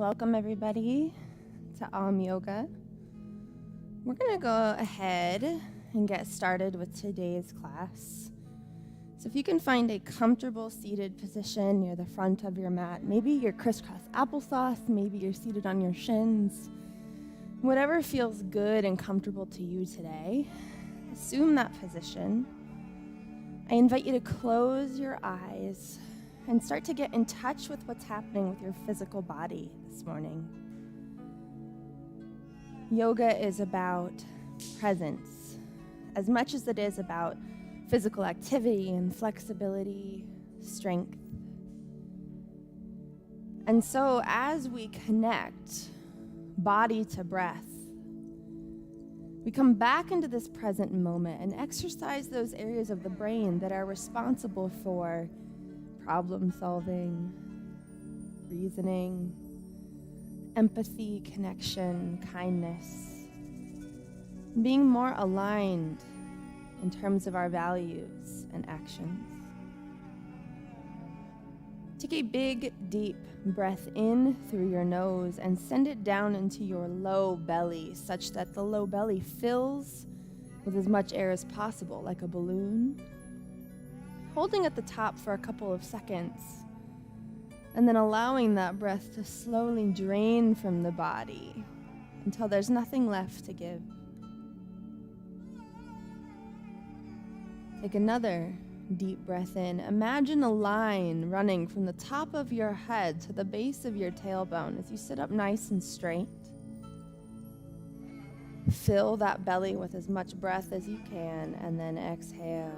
Welcome everybody to Yoga. We're going to go ahead and get started with today's class. So if you can find a comfortable seated position near the front of your mat, maybe you're crisscross applesauce, maybe you're seated on your shins, whatever feels good and comfortable to you today, assume that position. I invite you to close your eyes and start to get in touch with what's happening with your physical body this morning. Yoga is about presence as much as it is about physical activity and flexibility, strength. And so as we connect body to breath, we come back into this present moment and exercise those areas of the brain that are responsible for problem solving, reasoning, empathy, connection, kindness, being more aligned in terms of our values and actions. Take a big, deep breath in through your nose and send it down into your low belly such that the low belly fills with as much air as possible, like a balloon. Holding at the top for a couple of seconds, and then allowing that breath to slowly drain from the body until there's nothing left to give. Take another deep breath in. Imagine a line running from the top of your head to the base of your tailbone as you sit up nice and straight. Fill that belly with as much breath as you can, and then exhale.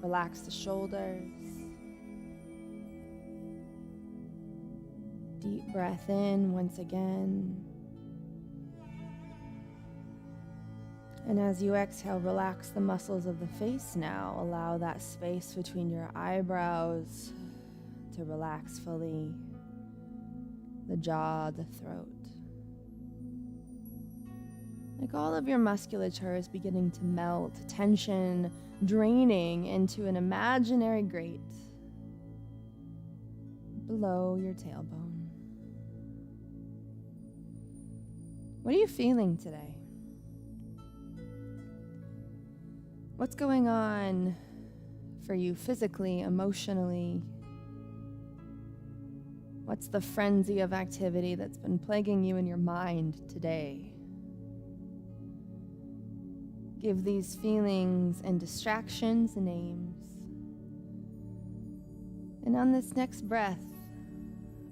Relax the shoulders. Deep breath in once again. And as you exhale, relax the muscles of the face now. Allow that space between your eyebrows to relax fully. The jaw, the throat. Like all of your musculature is beginning to melt, tension draining into an imaginary grate below your tailbone. What are you feeling today? What's going on for you physically, emotionally? What's the frenzy of activity that's been plaguing you in your mind today? Give these feelings and distractions names. And on this next breath,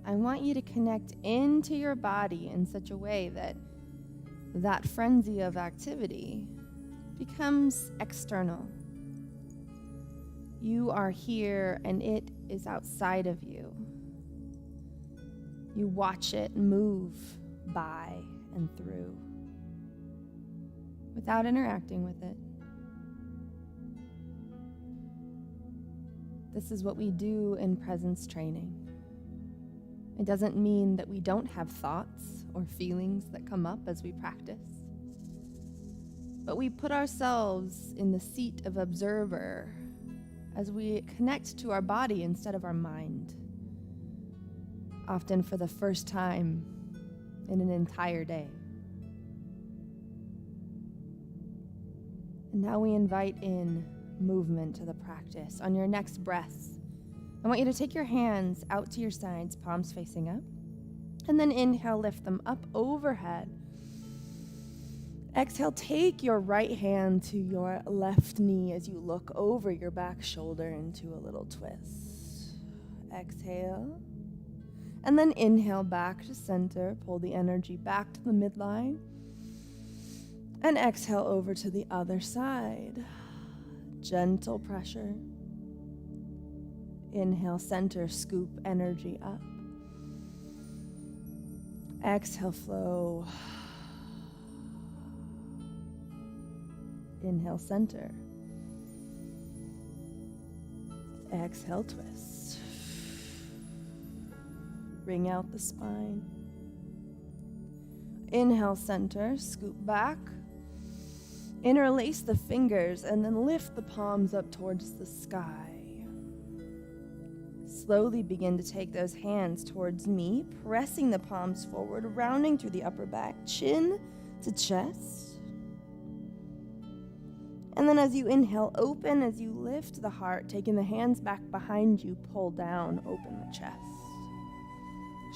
I want you to connect into your body in such a way that that frenzy of activity becomes external. You are here and it is outside of you. You watch it move by and through without interacting with it. This is what we do in presence training. It doesn't mean that we don't have thoughts or feelings that come up as we practice, but we put ourselves in the seat of observer as we connect to our body instead of our mind, often for the first time in an entire day. And now we invite in movement to the practice. On your next breath, I want you to take your hands out to your sides, palms facing up, and then inhale, lift them up overhead. Exhale, take your right hand to your left knee as you look over your back shoulder into a little twist. Exhale, and then inhale back to center, pull the energy back to the midline. And exhale over to the other side. Gentle pressure. Inhale, center, scoop energy up. Exhale, flow. Inhale, center. Exhale, twist. Bring out the spine. Inhale, center, scoop back. Interlace the fingers and then lift the palms up towards the sky. Slowly begin to take those hands towards me, pressing the palms forward, rounding through the upper back, chin to chest. And then as you inhale, open as you lift the heart, taking the hands back behind you, pull down, open the chest.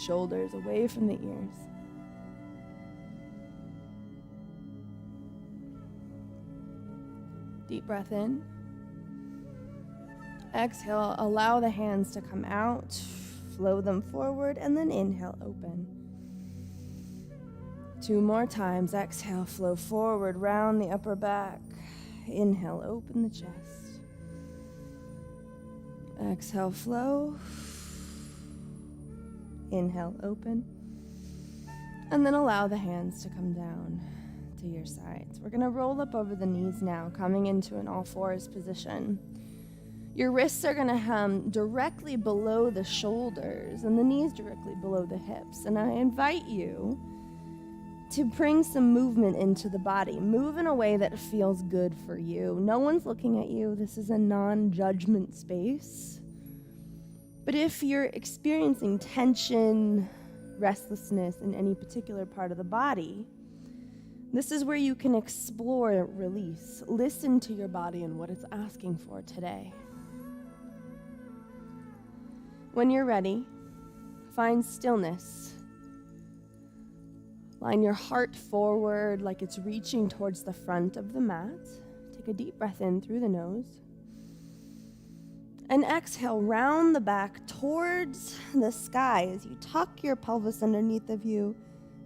Shoulders away from the ears. Deep breath in. Exhale, allow the hands to come out, flow them forward, and then inhale, open. 2 more times. Exhale, flow forward, round the upper back. Inhale, open the chest. Exhale, flow. Inhale, open. And then allow the hands to come down to your sides. We're going to roll up over the knees now, coming into an all fours position. Your wrists are going to hang directly below the shoulders and the knees directly below the hips. And I invite you to bring some movement into the body. Move in a way that feels good for you. No one's looking at you. This is a non-judgment space. But if you're experiencing tension, restlessness in any particular part of the body, this is where you can explore release. Listen to your body and what it's asking for today. When you're ready, find stillness. Line your heart forward like it's reaching towards the front of the mat. Take a deep breath in through the nose. And exhale, round the back towards the sky as you tuck your pelvis underneath of you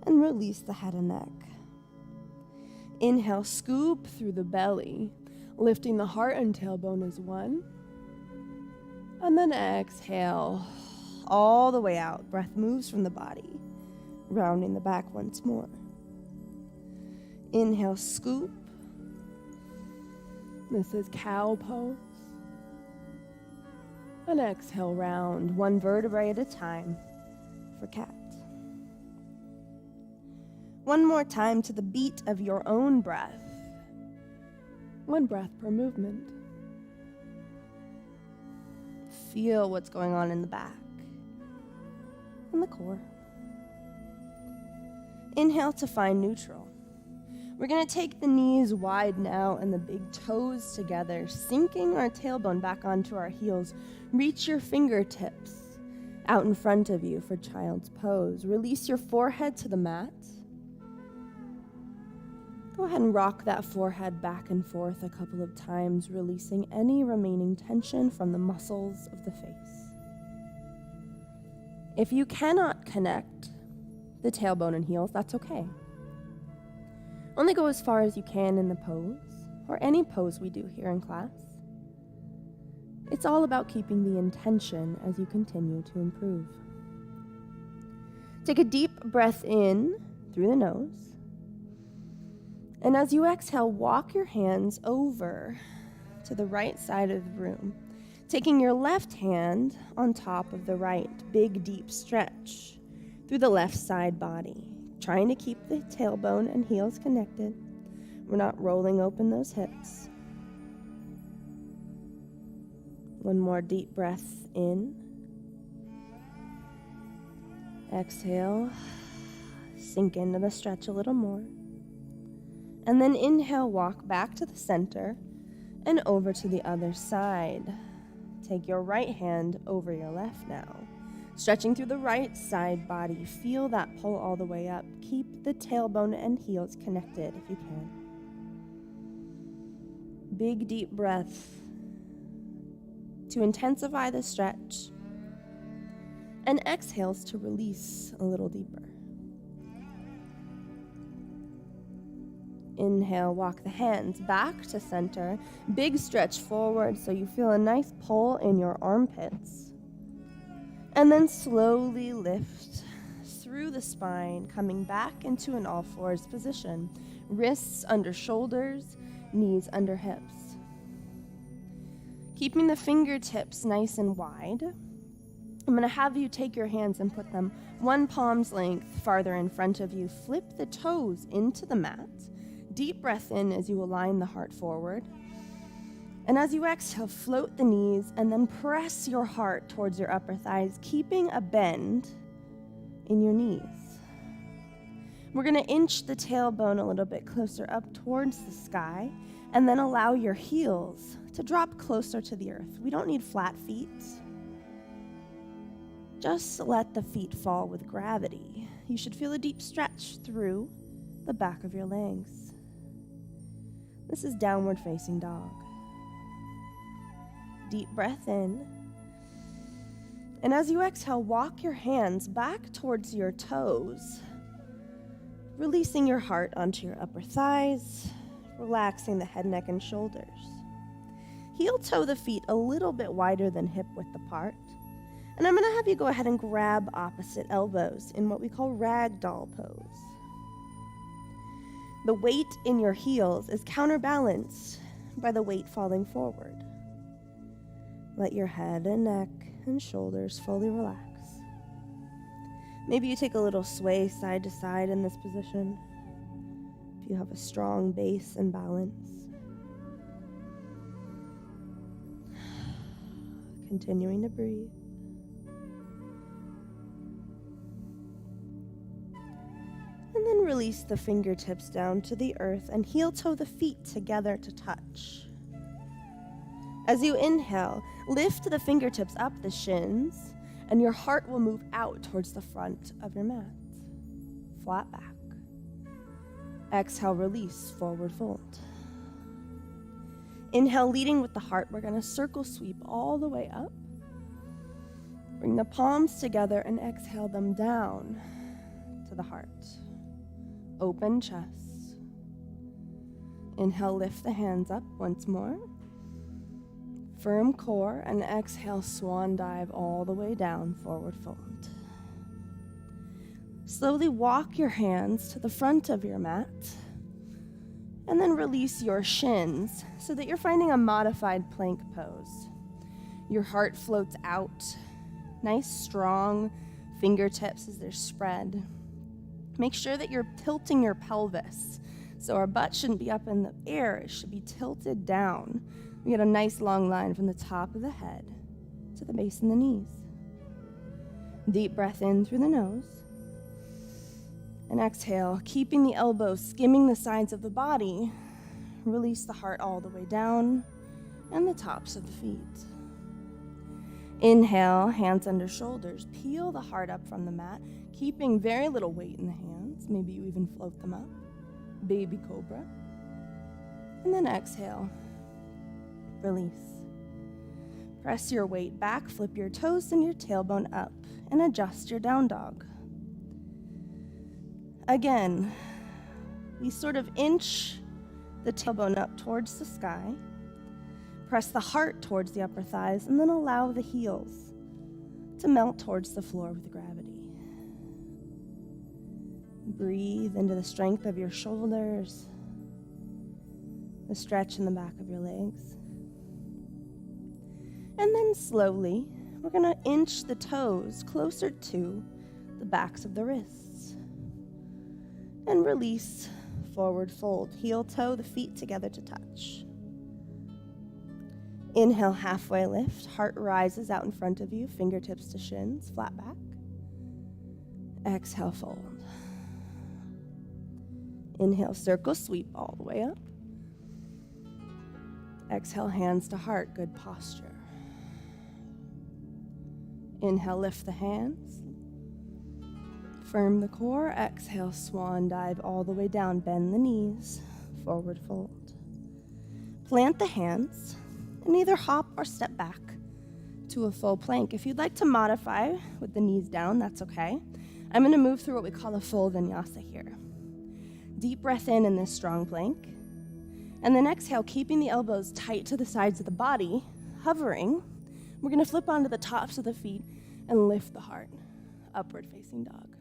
and release the head and neck. Inhale, scoop through the belly, lifting the heart and tailbone as one. And then exhale all the way out. Breath moves from the body, rounding the back once more. Inhale, scoop. This is cow pose. And exhale, round, one vertebrae at a time for cat. One more time to the beat of your own breath. 1 breath per movement. Feel what's going on in the back and the core. Inhale to find neutral. We're going to take the knees wide now and the big toes together, sinking our tailbone back onto our heels. Reach your fingertips out in front of you for child's pose. Release your forehead to the mat. Go ahead and rock that forehead back and forth a couple of times, releasing any remaining tension from the muscles of the face. If you cannot connect the tailbone and heels, that's okay. Only go as far as you can in the pose, or any pose we do here in class. It's all about keeping the intention as you continue to improve. Take a deep breath in through the nose. And as you exhale, walk your hands over to the right side of the room, taking your left hand on top of the right. Big, deep stretch through the left side body, trying to keep the tailbone and heels connected. We're not rolling open those hips. One more deep breath in. Exhale, sink into the stretch a little more. And then inhale, walk back to the center and over to the other side. Take your right hand over your left now. Stretching through the right side body. Feel that pull all the way up. Keep the tailbone and heels connected if you can. Big deep breath to intensify the stretch. And exhales to release a little deeper. Inhale, walk the hands back to center. Big stretch forward so you feel a nice pull in your armpits. And then slowly lift through the spine, coming back into an all fours position. Wrists under shoulders, knees under hips. Keeping the fingertips nice and wide. I'm going to have you take your hands and put them 1 palm's length farther in front of you. Flip the toes into the mat. Deep breath in as you align the heart forward. And as you exhale, float the knees and then press your heart towards your upper thighs, keeping a bend in your knees. We're going to inch the tailbone a little bit closer up towards the sky, and then allow your heels to drop closer to the earth. We don't need flat feet. Just let the feet fall with gravity. You should feel a deep stretch through the back of your legs. This is downward facing dog. Deep breath in. And as you exhale, walk your hands back towards your toes, releasing your heart onto your upper thighs, relaxing the head, neck, and shoulders. Heel toe the feet a little bit wider than hip width apart. And I'm going to have you go ahead and grab opposite elbows in what we call ragdoll pose. The weight in your heels is counterbalanced by the weight falling forward. Let your head and neck and shoulders fully relax. Maybe you take a little sway side to side in this position if you have a strong base and balance. Continuing to breathe. And then release the fingertips down to the earth and heel toe the feet together to touch. As you inhale, lift the fingertips up the shins, and your heart will move out towards the front of your mat. Flat back. Exhale, release, forward fold. Inhale, leading with the heart, we're going to circle sweep all the way up. Bring the palms together and exhale them down to the heart. Open chest. Inhale, lift the hands up once more. Firm core, and exhale, swan dive all the way down, forward fold. Slowly walk your hands to the front of your mat, and then release your shins so that you're finding a modified plank pose. Your heart floats out, nice strong fingertips as they're spread. Make sure that you're tilting your pelvis, so our butt shouldn't be up in the air, it should be tilted down. We get a nice long line from the top of the head to the base of the knees. Deep breath in through the nose. And exhale, keeping the elbows skimming the sides of the body. Release the heart all the way down and the tops of the feet. Inhale, hands under shoulders. Peel the heart up from the mat, keeping very little weight in the hands. Maybe you even float them up. Baby cobra. And then exhale. Release. Press your weight back, flip your toes and your tailbone up, and adjust your down dog. Again, we sort of inch the tailbone up towards the sky, press the heart towards the upper thighs, and then allow the heels to melt towards the floor with gravity. Breathe into the strength of your shoulders, the stretch in the back of your legs. And then slowly, we're going to inch the toes closer to the backs of the wrists. And release, forward fold. Heel toe the feet together to touch. Inhale, halfway lift. Heart rises out in front of you, fingertips to shins, flat back. Exhale, fold. Inhale, circle sweep all the way up. Exhale, hands to heart, good posture. Inhale, lift the hands. Firm the core. Exhale, swan dive all the way down. Bend the knees. Forward fold. Plant the hands and either hop or step back to a full plank. If you'd like to modify with the knees down, that's okay. I'm going to move through what we call a full vinyasa here. Deep breath in this strong plank. And then exhale, keeping the elbows tight to the sides of the body, hovering. We're going to flip onto the tops of the feet and lift the heart. Upward facing dog.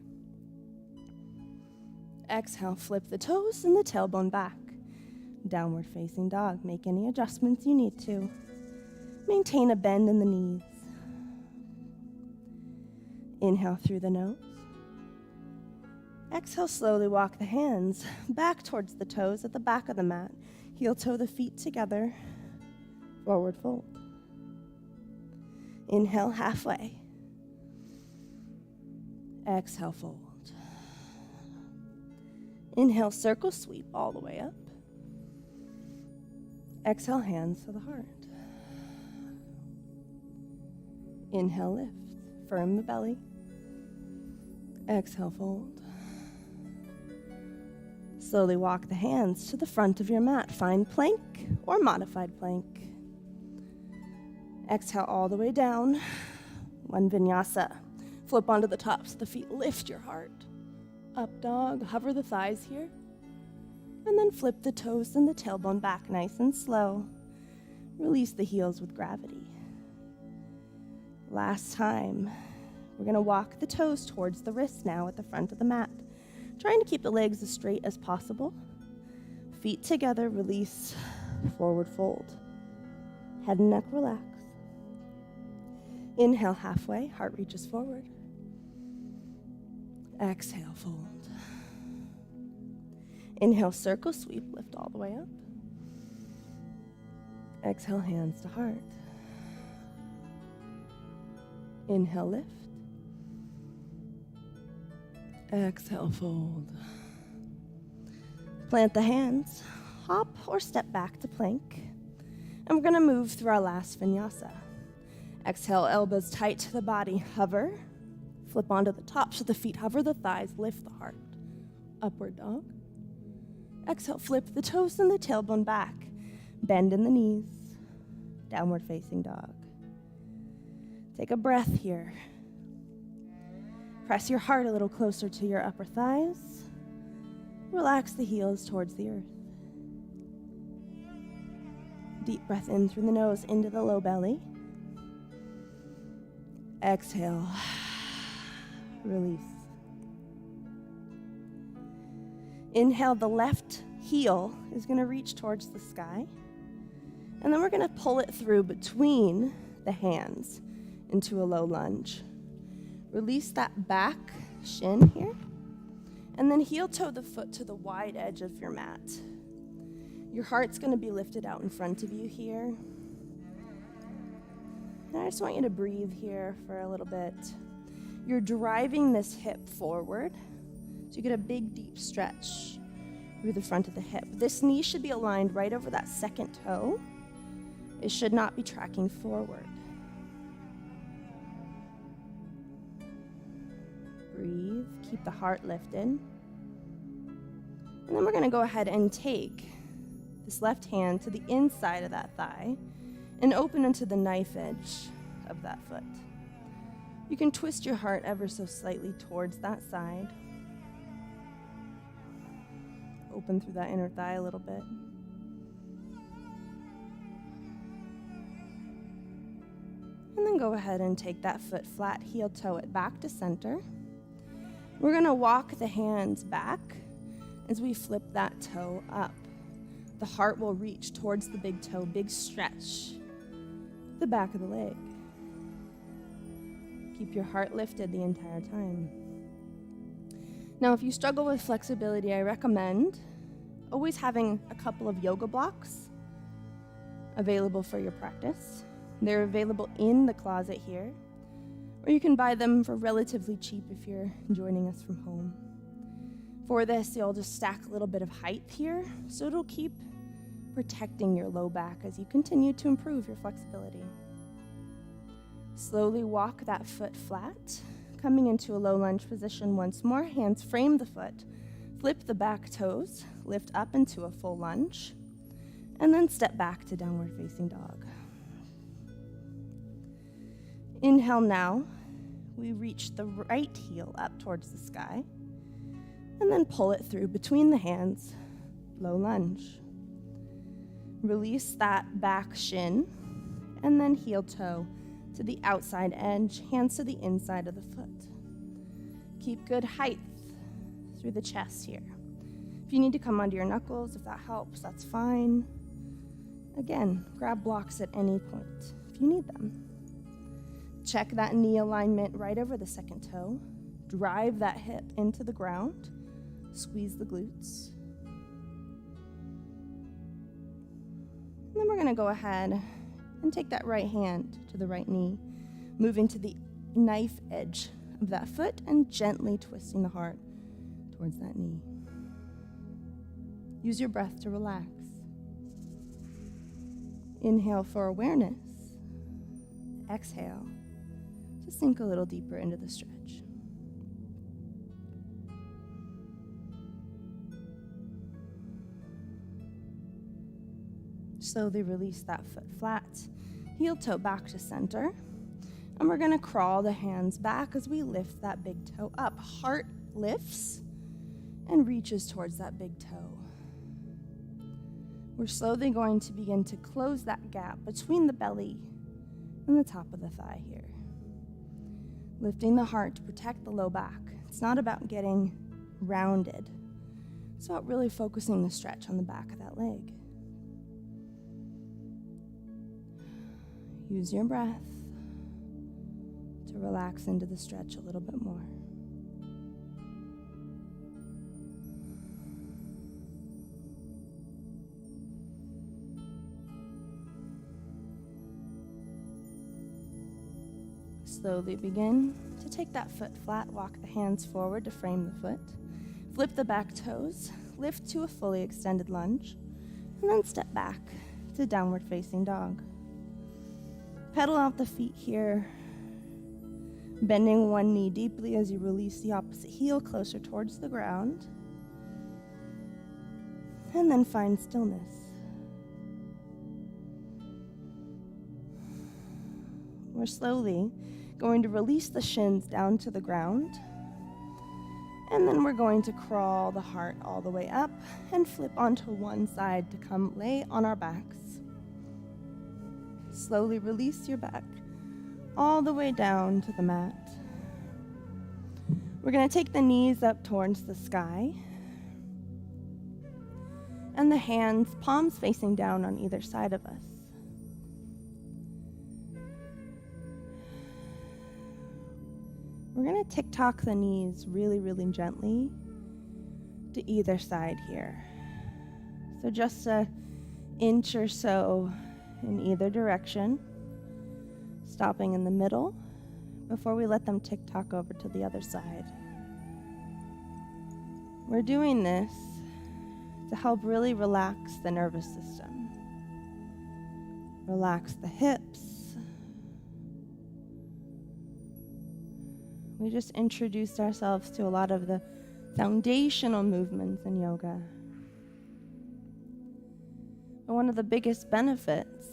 Exhale, flip the toes and the tailbone back. Downward facing dog. Make any adjustments you need to. Maintain a bend in the knees. Inhale through the nose. Exhale, slowly walk the hands back towards the toes at the back of the mat. Heel toe the feet together. Forward fold. Inhale halfway. Exhale, fold. Inhale, circle sweep all the way up. Exhale, hands to the heart. Inhale, lift. Firm the belly. Exhale, fold. Slowly walk the hands to the front of your mat. Find plank or modified plank. Exhale all the way down. One vinyasa. Flip onto the tops of the feet. Lift your heart. Up dog. Hover the thighs here. And then flip the toes and the tailbone back nice and slow. Release the heels with gravity. Last time. We're going to walk the toes towards the wrists now at the front of the mat. Trying to keep the legs as straight as possible. Feet together, release, forward fold. Head and neck relax. Inhale halfway, heart reaches forward. Exhale, fold. Inhale, circle sweep, lift all the way up. Exhale, hands to heart. Inhale, lift. Exhale, fold. Plant the hands, hop or step back to plank. And we're gonna move through our last vinyasa. Exhale, elbows tight to the body, hover. Flip onto the tops of the feet, hover the thighs, lift the heart. Upward dog. Exhale, flip the toes and the tailbone back. Bend in the knees. Downward facing dog. Take a breath here. Press your heart a little closer to your upper thighs. Relax the heels towards the earth. Deep breath in through the nose into the low belly. Exhale. Release. Inhale, the left heel is going to reach towards the sky. And then we're going to pull it through between the hands into a low lunge. Release that back shin here. And then heel toe the foot to the wide edge of your mat. Your heart's going to be lifted out in front of you here. And I just want you to breathe here for a little bit. You're driving this hip forward. So you get a big, deep stretch through the front of the hip. This knee should be aligned right over that second toe. It should not be tracking forward. Breathe, keep the heart lifted. And then we're gonna go ahead and take this left hand to the inside of that thigh and open into the knife edge of that foot. You can twist your heart ever so slightly towards that side. Open through that inner thigh a little bit. And then go ahead and take that foot flat, heel toe it back to center. We're gonna walk the hands back as we flip that toe up. The heart will reach towards the big toe, big stretch, the back of the leg. Keep your heart lifted the entire time. Now, if you struggle with flexibility, I recommend always having a couple of yoga blocks available for your practice. They're available in the closet here, or you can buy them for relatively cheap if you're joining us from home. For this, you'll just stack a little bit of height here, so it'll keep protecting your low back as you continue to improve your flexibility. Slowly walk that foot flat, coming into a low lunge position once more. Hands frame the foot, flip the back toes, lift up into a full lunge, and then step back to downward facing dog. Inhale now, we reach the right heel up towards the sky, and then pull it through between the hands, low lunge. Release that back shin, and then heel toe to the outside edge, hands to the inside of the foot. Keep good height through the chest here. If you need to come onto your knuckles, if that helps, that's fine. Again, grab blocks at any point if you need them. Check that knee alignment right over the second toe. Drive that hip into the ground. Squeeze the glutes. And then we're going to go ahead And take that right hand to the right knee, moving to the knife edge of that foot and gently twisting the heart towards that knee. Use your breath to relax. Inhale for awareness. Exhale to sink a little deeper into the stretch. Slowly release that foot flat, heel toe back to center. And we're going to crawl the hands back as we lift that big toe up. Heart lifts and reaches towards that big toe. We're slowly going to begin to close that gap between the belly and the top of the thigh here. Lifting the heart to protect the low back. It's not about getting rounded. It's about really focusing the stretch on the back of that leg. Use your breath to relax into the stretch a little bit more. Slowly begin to take that foot flat, walk the hands forward to frame the foot, flip the back toes, lift to a fully extended lunge, and then step back to downward facing dog. Pedal out the feet here, bending one knee deeply as you release the opposite heel closer towards the ground, and then find stillness. We're slowly going to release the shins down to the ground, and then we're going to crawl the heart all the way up and flip onto one side to come lay on our backs. Slowly release your back all the way down to the mat. We're going to take the knees up towards the sky and the hands, palms facing down on either side of us. We're going to tick-tock the knees really, really gently to either side here. So just an inch or so in either direction, stopping in the middle before we let them tick-tock over to the other side. We're doing this to help really relax the nervous system. Relax the hips. We just introduced ourselves to a lot of the foundational movements in yoga. But one of the biggest benefits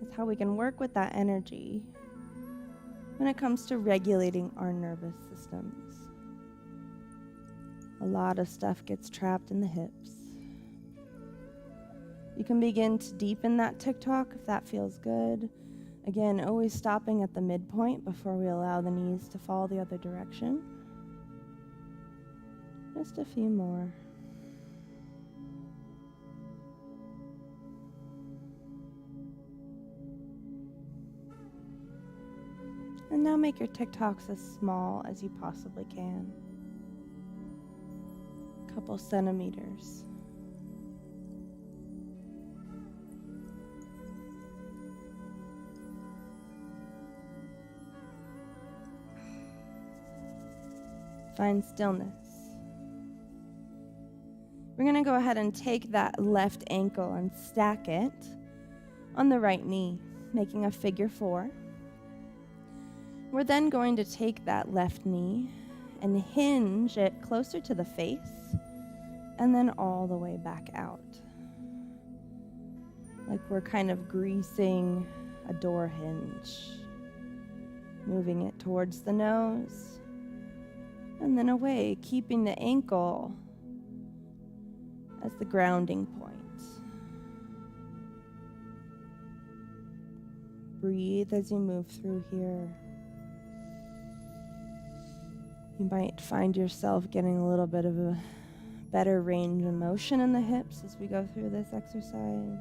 is how we can work with that energy when it comes to regulating our nervous systems. A lot of stuff gets trapped in the hips. You can begin to deepen that tick-tock if that feels good. Again, always stopping at the midpoint before we allow the knees to fall the other direction. Just a few more. And now make your tick-tocks as small as you possibly can. A couple centimeters. Find stillness. We're going to go ahead and take that left ankle and stack it on the right knee, making a figure 4. We're then going to take that left knee and hinge it closer to the face and then all the way back out. Like we're kind of greasing a door hinge, moving it towards the nose and then away, keeping the ankle as the grounding point. Breathe as you move through here. You might find yourself getting a little bit of a better range of motion in the hips as we go through this exercise.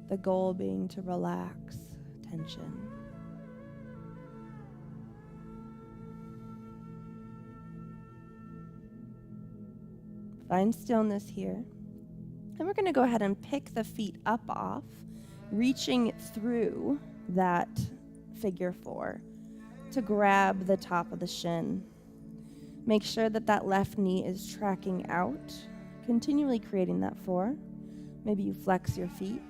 The goal being to relax tension. Find stillness here. And we're going to go ahead and pick the feet up off reaching through that figure 4 to grab the top of the shin. Make sure that that left knee is tracking out, continually creating that 4. Maybe you flex your feet.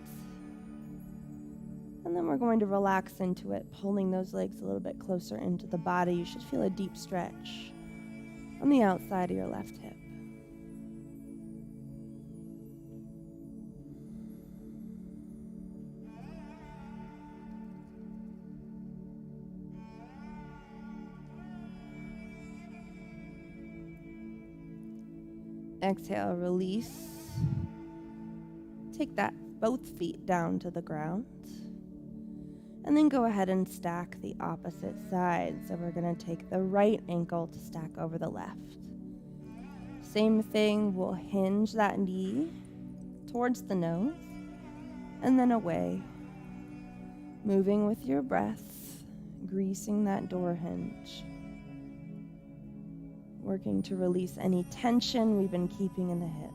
And then we're going to relax into it, pulling those legs a little bit closer into the body. You should feel a deep stretch on the outside of your left hip. Exhale, release. Take that both feet down to the ground. And then go ahead and stack the opposite side. So we're going to take the right ankle to stack over the left. Same thing, we'll hinge that knee towards the nose and then away. Moving with your breath, greasing that door hinge. Working to release any tension we've been keeping in the hips.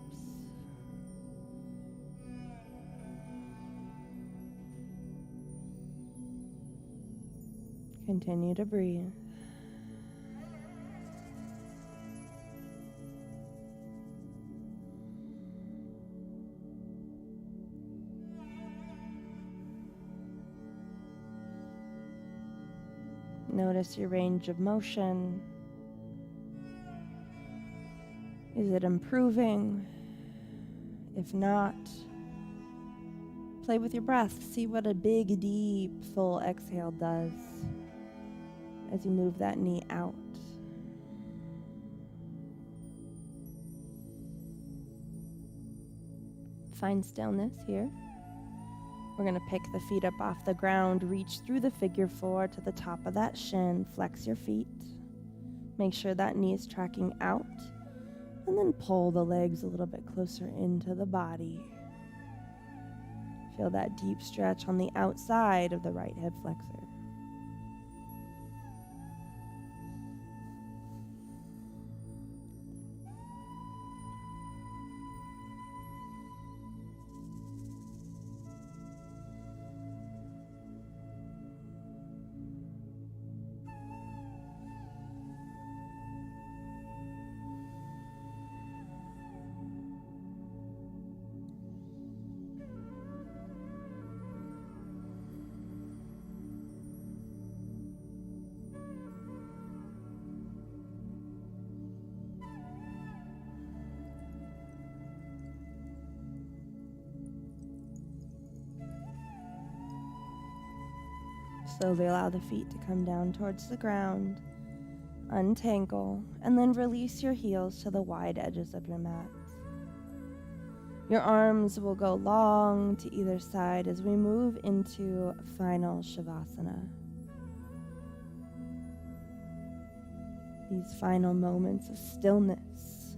Continue to breathe. Notice your range of motion. Is it improving? If not, play with your breath. See what a big, deep, full exhale does as you move that knee out. Find stillness here. We're going to pick the feet up off the ground, reach through the figure 4 to the top of that shin, flex your feet. Make sure that knee is tracking out, and then pull the legs a little bit closer into the body. Feel that deep stretch on the outside of the right hip flexor. Slowly allow the feet to come down towards the ground, untangle, and then release your heels to the wide edges of your mat. Your arms will go long to either side as we move into final Shavasana. These final moments of stillness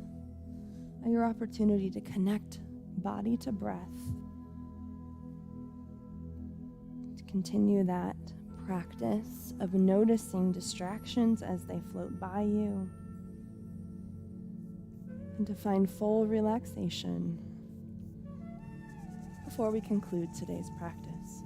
are your opportunity to connect body to breath, to continue that practice of noticing distractions as they float by you, and to find full relaxation before we conclude today's practice.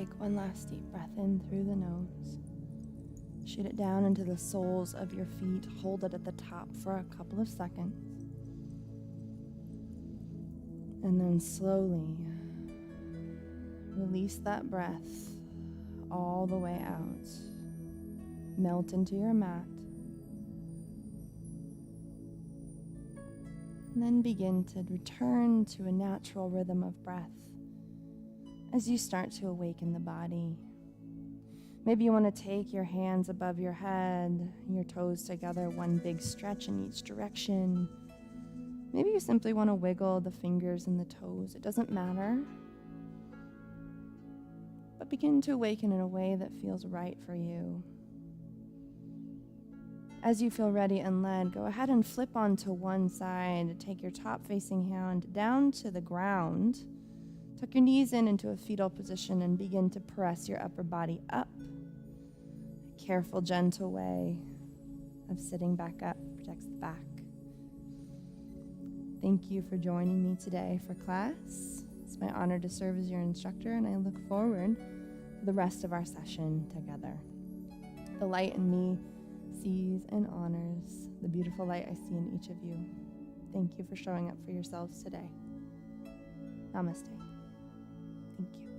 Take one last deep breath in through the nose. Shoot it down into the soles of your feet. Hold it at the top for a couple of seconds. And then slowly release that breath all the way out. Melt into your mat. And then begin to return to a natural rhythm of breath as you start to awaken the body. Maybe you want to take your hands above your head, your toes together, one big stretch in each direction. Maybe you simply want to wiggle the fingers and the toes. It doesn't matter. But begin to awaken in a way that feels right for you. As you feel ready and led, go ahead and flip onto one side. Take your top facing hand down to the ground. Tuck your knees in into a fetal position and begin to press your upper body up. A careful, gentle way of sitting back up protects the back. Thank you for joining me today for class. It's my honor to serve as your instructor, and I look forward to the rest of our session together. The light in me sees and honors the beautiful light I see in each of you. Thank you for showing up for yourselves today. Namaste. Thank you.